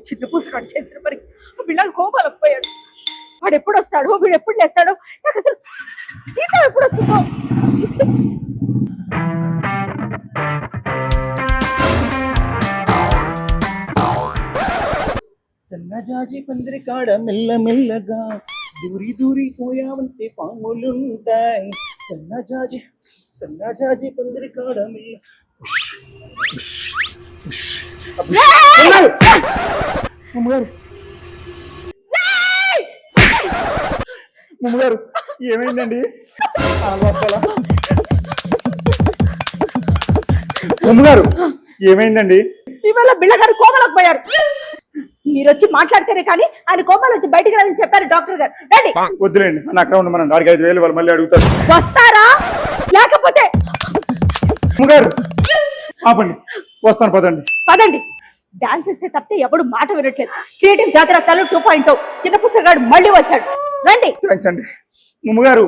చిన్న పూసగాడు చేసిన మరి పిల్లలు కోపాలకు పోయాడు. వాడు ఎప్పుడు వస్తాడో వీడు ఎప్పుడు లేస్తాడో నాకు అసలు జీతం ఎప్పుడు వస్తుందో. సన్నజాజి పందిరి కాడ మెల్ల మెల్లగా దూరి దూరి పోయావంటే పాములుంటాయి. సన్నజాజి పందిరి కాడ మెల్ల. ముమ్మగారు ఏమైందండి? ముమ్మగారు ఏమైందండి? ఇవాళ బిళ్ళగారు కోపలకు పోయారు. మీరు వచ్చి మాట్లాడితేనే కానీ ఆయన కోపాలు వచ్చి బయటికి రాదని చెప్పారు డాక్టర్ గారు. రండి. వద్దులేండి, మన అక్కడ ఉన్న మనం 4-5 వేలు మళ్ళీ అడుగుతారు. వస్తారా లేకపోతే? ముమ్మగారు ఆపండి, వస్తాను పదండి. పదండి. డాన్స్ ఇస్తే తప్పితే ఎప్పుడు మాట వినట్లేదు. క్రియేటివ్ జాతర తలు 2.0 చిన్న పుస్తకాడు మళ్ళీ వచ్చాడు. రండి. థ్యాంక్స్ అండి. ముమ్మగారు